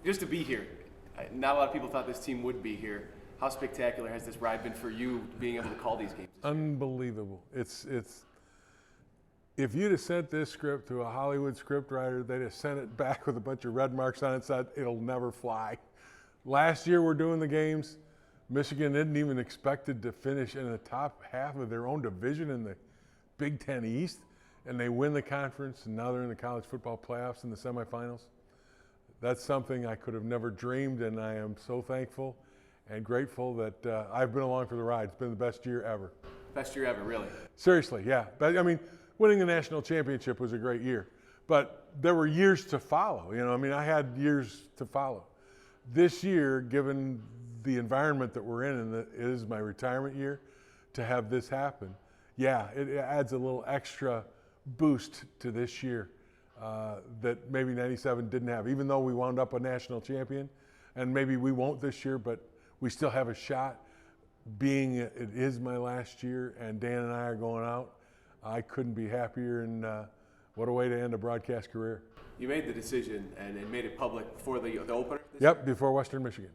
just to be here. Not a lot of people thought this team would be here. How spectacular has this ride been for you, being able to call these games? Unbelievable. It's if you'd have sent this script to a Hollywood script writer, they'd have sent it back with a bunch of red marks on it, said it'll never fly. Last year we're doing the games. Michigan isn't even expected to finish in the top half of their own division in the Big Ten East, and they win the conference, and now they're in the college football playoffs in the semifinals. That's something I could have never dreamed, and I am so thankful and grateful that I've been along for the ride. It's been the best year ever. Best year ever, really? Seriously, yeah. But I mean, winning the national championship was a great year, but there were years to follow. I had years to follow. This year, given the environment that we're in, and it is my retirement year, to have this happen, yeah, it adds a little extra boost to this year that maybe 97 didn't have, even though we wound up a national champion, and maybe we won't this year, but we still have a shot. Being it is my last year and Dan and I are going out, I couldn't be happier, and what a way to end a broadcast career. You made the decision and made it public before the opener? Yep, before Western Michigan.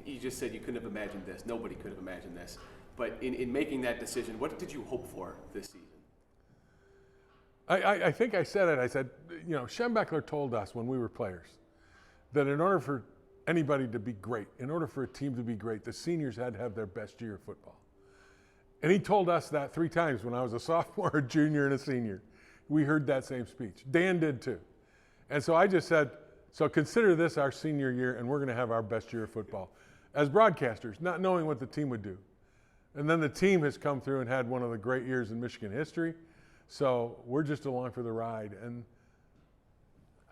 You just said you couldn't have imagined this. Nobody could have imagined this. But in making that decision, what did you hope for this season? I think I said it. I said, Schembechler told us when we were players that in order for anybody to be great, in order for a team to be great, the seniors had to have their best year of football. And he told us that 3 times when I was a sophomore, a junior, and a senior. We heard that same speech. Dan did too. And so I just said, so consider this our senior year, and we're going to have our best year of football. As broadcasters, not knowing what the team would do. And then the team has come through and had one of the great years in Michigan history. So we're just along for the ride. And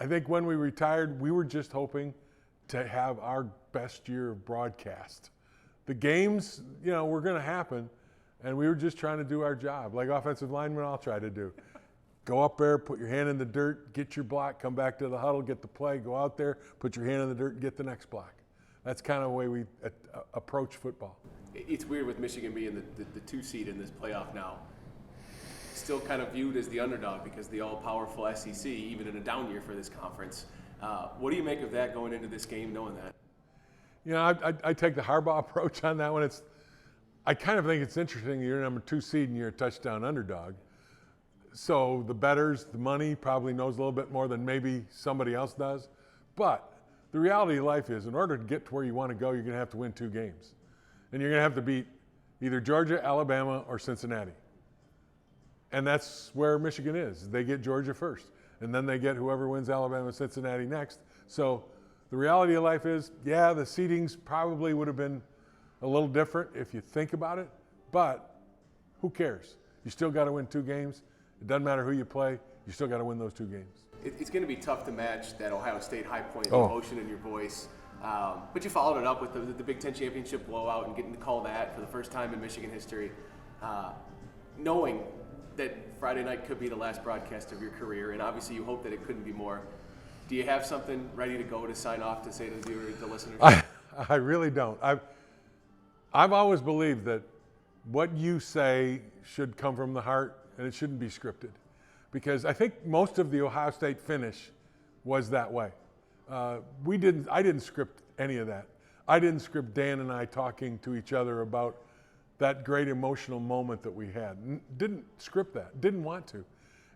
I think when we retired, we were just hoping to have our best year of broadcast. The games, were going to happen, and we were just trying to do our job, like offensive linemen all try to do. Go up there, put your hand in the dirt, get your block, come back to the huddle, get the play, go out there, put your hand in the dirt, and get the next block. That's kind of the way we approach football. It's weird with Michigan being the 2 seed in this playoff now. Still kind of viewed as the underdog because the all-powerful SEC, even in a down year for this conference. What do you make of that going into this game, knowing that? I take the Harbaugh approach on that one. I kind of think it's interesting you're number 2 seed and you're a touchdown underdog. So the bettors, the money probably knows a little bit more than maybe somebody else does. But the reality of life is, in order to get to where you want to go, you're going to have to win 2 games. And you're going to have to beat either Georgia, Alabama, or Cincinnati. And that's where Michigan is. They get Georgia first, and then they get whoever wins Alabama and Cincinnati next. So the reality of life is, yeah, the seedings probably would have been a little different if you think about it, but who cares? You still got to win 2 games. It doesn't matter who you play. You still got to win those 2 games. It's going to be tough to match that Ohio State high point of emotion in your voice. But you followed it up with the Big Ten championship blowout and getting to call that for the first time in Michigan history. Knowing that Friday night could be the last broadcast of your career, and obviously you hope that it couldn't be more. Do you have something ready to go to sign off to say to the listeners? I really don't. I've always believed that what you say should come from the heart, and it shouldn't be scripted, because I think most of the Ohio State finish was that way. I didn't script any of that. I didn't script Dan and I talking to each other about that great emotional moment that we had. Didn't script that, didn't want to.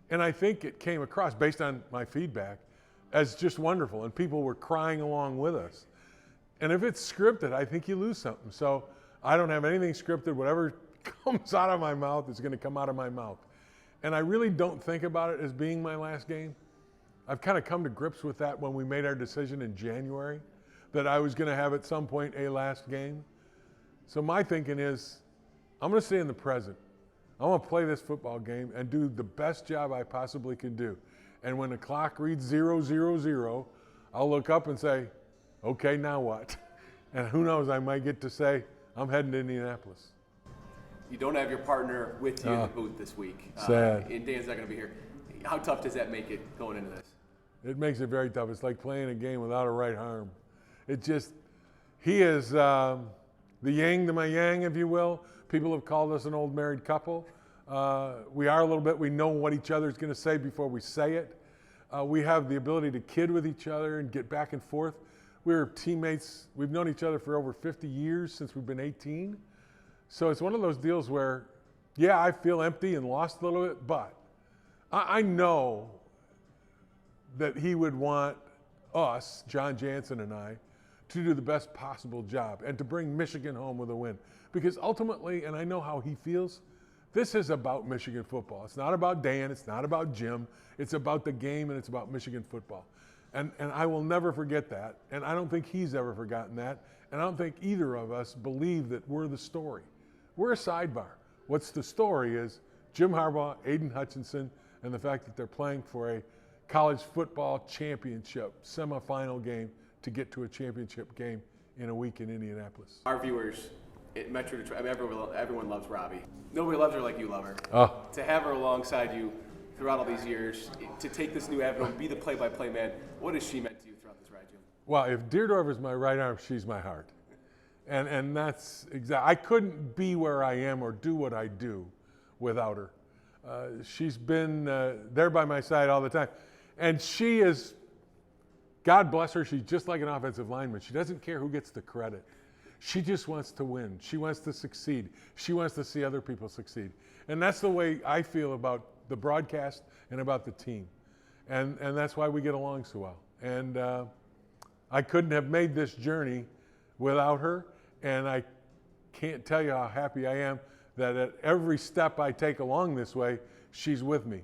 And I think it came across, based on my feedback, as just wonderful, and people were crying along with us. And if it's scripted, I think you lose something. So I don't have anything scripted. Whatever comes out of my mouth is going to come out of my mouth. And I really don't think about it as being my last game. I've kind of come to grips with that when we made our decision in January, that I was going to have at some point a last game. So my thinking is, I'm going to stay in the present. I'm going to play this football game and do the best job I possibly can do. And when the clock reads 0-0-0, I'll look up and say, okay, now what? And who knows, I might get to say, I'm heading to Indianapolis. You don't have your partner with you in the booth this week. Sad. And Dan's not going to be here. How tough does that make it going into this? It makes it very tough. It's like playing a game without a right arm. He is the yin to my yang, if you will. People have called us an old married couple. We are a little bit. We know what each other is going to say before we say it. We have the ability to kid with each other and get back and forth. We were teammates. We've known each other for over 50 years since we've been 18. So it's one of those deals where, yeah, I feel empty and lost a little bit, but I know that he would want us, John Jansen and I, to do the best possible job and to bring Michigan home with a win. Because ultimately, and I know how he feels, this is about Michigan football. It's not about Dan, it's not about Jim, it's about the game and it's about Michigan football. And I will never forget that, and I don't think he's ever forgotten that, and I don't think either of us believe that we're the story. We're a sidebar. What's the story is Jim Harbaugh, Aiden Hutchinson, and the fact that they're playing for a college football championship semifinal game to get to a championship game in a week in Indianapolis. Our viewers at Metro Detroit, I mean, everyone loves Robbie. Nobody loves her like you love her. Oh. To have her alongside you throughout all these years, to take this new avenue and be the play-by-play man, what has she meant to you throughout this ride, Jim? Well, if Deardorff is my right arm, she's my heart. And that's exactly, I couldn't be where I am or do what I do without her. She's been there by my side all the time. And she is, God bless her, she's just like an offensive lineman. She doesn't care who gets the credit. She just wants to win. She wants to succeed. She wants to see other people succeed. And that's the way I feel about the broadcast and about the team. And that's why we get along so well. And I couldn't have made this journey without her. And I can't tell you how happy I am that at every step I take along this way, she's with me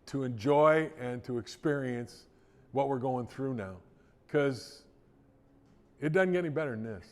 to enjoy and to experience what we're going through now. Because it doesn't get any better than this.